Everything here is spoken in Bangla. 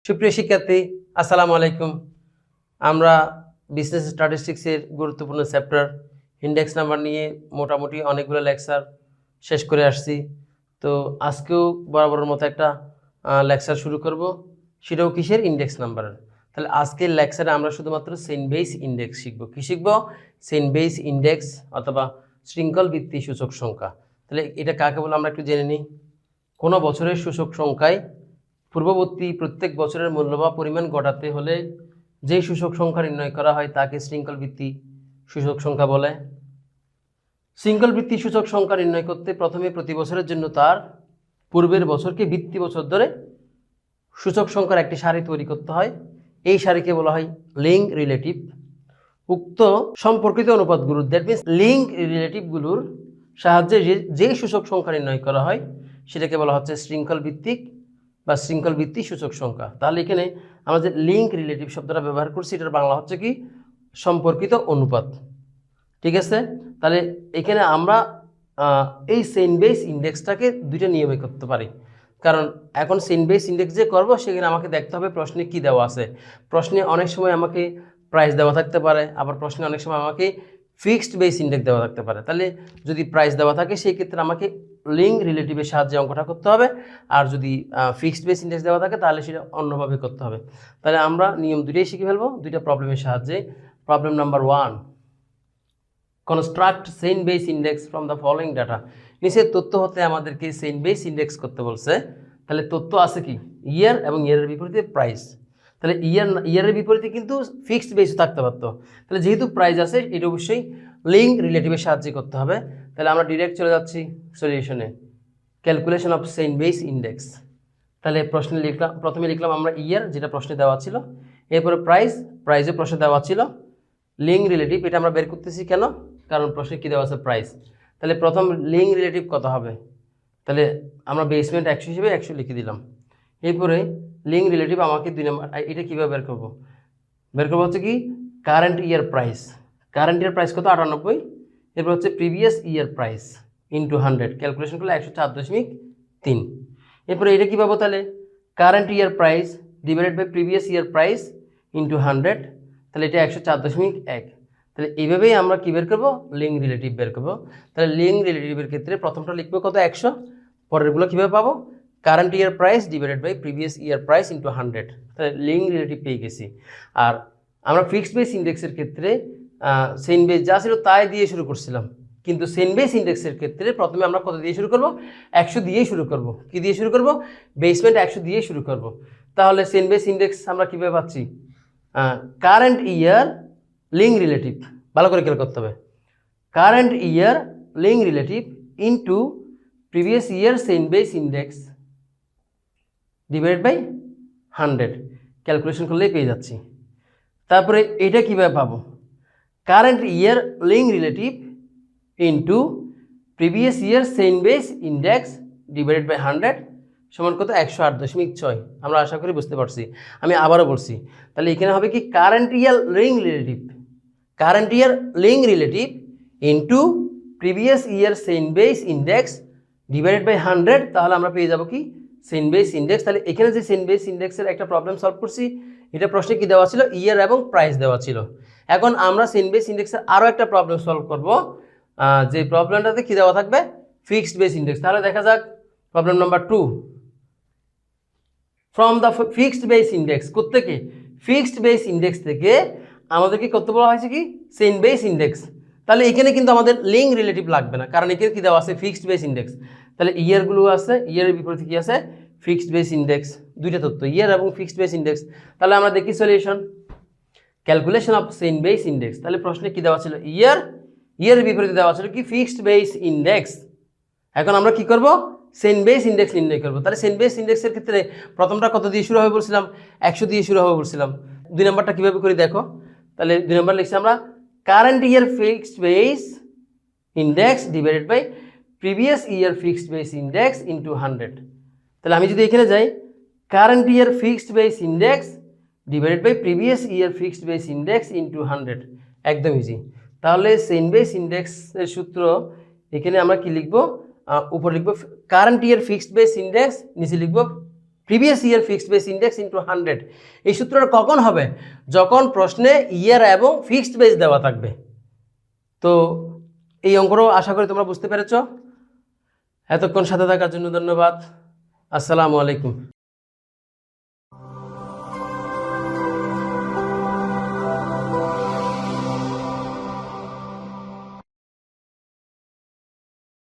সুপ্রিয় শিক্ষার্থী, আসসালামু আলাইকুম। আমরা বিজনেস স্ট্যাটিস্টিক্সের গুরুত্বপূর্ণ চ্যাপ্টার ইন্ডেক্স নাম্বার নিয়ে মোটামুটি অনেকগুলো লেকচার শেষ করে আসছি। তো আজকেও বরাবরের মতো একটা লেকচার শুরু করব, সেটাও কিসের? ইন্ডেক্স নাম্বারের। তাহলে আজকের লেকচারে আমরা শুধুমাত্র চেইন বেস ইন্ডেক্স শিখব। কী শিখব? চেইন বেস ইন্ডেক্স অথবা শৃঙ্খল ভিত্তিক সূচক সংখ্যা। তাহলে এটা কাকে বলে আমরা একটু জেনে নিই। কোনো বছরের সূচক সংখ্যায় পূর্ববর্তী প্রত্যেক বছরের মূল্য বা পরিমাণ ঘটাতে হলে যেই সূচক সংখ্যা নির্ণয় করা হয় তাকে শৃঙ্খল ভিত্তিক সূচক সংখ্যা বলে। শৃঙ্খল ভিত্তিক সূচক সংখ্যা নির্ণয় করতে প্রথমে প্রতি বছরের জন্য তার পূর্বের বছরকে ভিত্তি বছর ধরে সূচক সংখ্যার একটি সারি তৈরি করতে হয়। এই সারিকে বলা হয় লিঙ্ক রিলেটিভ। উক্ত সম্পর্কিত অনুপাতগুলোর, দ্যাট মিনস লিঙ্ক রিলেটিভগুলোর সাহায্যে যেই সূচক সংখ্যা নির্ণয় করা হয় সেটাকে বলা হচ্ছে শৃঙ্খল ভিত্তিক বা শৃঙ্খল ভিত্তিক সূচক সংখ্যা। তাহলে এখানে আমরা যে লিঙ্ক রিলেটিভ শব্দটা ব্যবহার করছি, এটার বাংলা হচ্ছে কি? সম্পর্কিত অনুপাত। ঠিক আছে? তাহলে এখানে আমরা এই চেইন বেস ইন্ডেক্সটাকে দুইটা নিয়মে করতে পারি। কারণ এখন চেইন বেস ইন্ডেক্স যে করবো সেখানে আমাকে দেখতে হবে প্রশ্নে কি দেওয়া আছে। প্রশ্নে অনেক সময় আমাকে প্রাইস দেওয়া থাকতে পারে, আবার প্রশ্নে অনেক সময় আমাকে ফিক্সড বেস ইন্ডেক্স দেওয়া থাকতে পারে। তাহলে যদি প্রাইস দেওয়া থাকে সেই ক্ষেত্রে আমাকে লিঙ্ক রিলেটিভের সাহায্যে অঙ্কটা করতে হবে, আর যদি ফিক্সড বেস ইন্ডেক্স দেওয়া থাকে তাহলে সেটা অন্যভাবে করতে হবে। তাহলে আমরা নিয়ম দুটোই শিখে ফেলবো দুইটা প্রবলেমের সাহায্যে। Problem number 1, construct chain base index from the following data. নিচের তথ্য হতে আমাদেরকে চেইন বেস ইন্ডেক্স করতে বলছে। তাহলে তথ্য আছে কি? ইয়ার এবং ইয়ারের বিপরীতে প্রাইস। তাহলে ইয়ারের বিপরীতে কিন্তু ফিক্সড বেস থাকতে পারতো। তাহলে যেহেতু প্রাইস আছে এটা অবশ্যই লিঙ্ক রিলেটিভের সাহায্যে করতে হবে। তাহলে আমরা ডিরেক্ট চলে যাচ্ছি সলিউশনে। Calculation of chain base index. তাহলে প্রশ্নে লিখলাম, প্রথমে লিখলাম আমরা ইয়ার, যেটা প্রশ্নে দেওয়া ছিল। এরপরে প্রাইসও প্রশ্নে দেওয়া ছিল। লিঙ্ক রিলেটিভ এটা আমরা বের করতেছি কেন? কারণ প্রশ্নে কী দেওয়া আছে? প্রাইস। তাহলে প্রথম লিঙ্ক রিলেটিভ কত হবে? তাহলে আমরা বেসমেন্ট 100 হিসেবে 100 লিখে দিলাম। এরপরে লিঙ্ক রিলেটিভ আমাকে 2 নম্বর, এটা কীভাবে বের করবো? বের করবো হচ্ছে কি? Current year price. Current year price কত? 98। এরপর হচ্ছে previous year price into 100, calculation করলে 104.3। এরপরে এটা কী পাবো? তাহলে current year price divided by previous year price into 100, তাহলে এটা 104.1। তাহলে এইভাবেই আমরা কী বের করবো? লিঙ্ক রিলেটিভ বের করবো। তাহলে লিঙ্ক রিলেটিভের ক্ষেত্রে প্রথমটা লিখবো কত? 100। পরেরগুলো কীভাবে পাবো? Current year price divided by previous year price into 100। তাহলে লিঙ্ক রিলেটিভ পেয়ে গেছি। আর আমরা ফিক্সড বেস ইন্ডেক্সের ক্ষেত্রে চেইন বেস যা ছিল তাই দিয়ে শুরু করছিলাম, কিন্তু চেইন বেস ইন্ডেক্সের ক্ষেত্রে প্রথমে আমরা কত দিয়ে শুরু করব? 100 দিয়েই শুরু করব। কি দিয়ে শুরু করব? বেসমেন্ট 100 দিয়েই শুরু করব। তাহলে চেইন বেস ইন্ডেক্স আমরা কীভাবে পাচ্ছি? কারেন্ট ইয়ার লিঙ্ক রিলেটিভ, ভালো করে খেয়াল করতে হবে। Current year link relative into previous year chain base index divided by 100, calculation করলেই পেয়ে যাচ্ছি। তারপরে এটা কীভাবে পাবো? Current year link relative into previous year chain base index divided by 100 সমান কত? 108.6। আমরা আশা করি বুঝতে পারছি। আমি আবারও বলছি, তাহলে এখানে হবে কি? Current year link relative, current year link relative into previous year chain base index divided by 100, তাহলে আমরা পেয়ে যাবো কি? Chain base index. তাহলে এখানে যে চেইন বেস ইন্ডেক্সের একটা প্রবলেম সলভ করছি, এটা প্রশ্নে কি দেওয়া ছিল? ইয়ার এবং প্রাইস দেওয়া ছিল। এখন আমরা চেইন বেস ইন্ডেক্সের আরও একটা প্রবলেম সলভ করব, যে প্রবলেমটাতে কি দেওয়া থাকবে? Fixed base index. তাহলে দেখা যাক problem number 2, from the fixed base index. কোত্থেকে? ফিক্সড বেস ইন্ডেক্স থেকে আমাদেরকে করতে বলা হয়েছে কি? Chain base index. তাহলে এখানে কিন্তু আমাদের লিঙ্ক রিলেটিভ লাগবে না, কারণ এখানে কি দেওয়া আছে? Fixed base index. তাহলে ইয়ারগুলো আছে, ইয়ারের বিপরীতে কি আছে? Fixed base index. দুইটা তথ্য, ইয়ার এবং ফিক্সড বেস ইন্ডেক্স। তাহলে আমরা দেখি solution. Calculation of chain base index. তাহলে প্রশ্নে কি দেওয়া ছিল? ইয়ার, ইয়ারের বিপরীতে দেওয়া ছিল কি? Fixed base index. এখন আমরা কি করব? চেইন বেস ইন্ডেক্স নির্ণয় করব। তাহলে চেইন বেস ইন্ডেক্সের ক্ষেত্রে প্রথমটা কত দিয়ে শুরু হবে বলছিলাম? 100 দিয়ে শুরু হবে বলছিলাম। 2 নম্বরটা কীভাবে করি দেখো। তাহলে 2 নম্বর লিখছি আমরা current year fixed base index divided by previous year fixed base index into 100। তাহলে আমি যদি এখানে যাই, current year fixed base index divided by previous year fixed base index into 100, একদম ইজি। তাহলে চেইন বেস ইন্ডেক্সের সূত্র এখানে আমরা কি লিখব? উপরে লিখব current year fixed base index, নিচে লিখব previous year fixed base index into 100। এই সূত্রটা কখন হবে? যখন প্রশ্নে ইয়ার এবং ফিক্সড বেস দেওয়া থাকবে। তো এই অঙ্কটাও আশা করি তোমরা বুঝতে পেরেছ। এতক্ষণ সাথে থাকার জন্য ধন্যবাদ। আসসালামু আলাইকুম।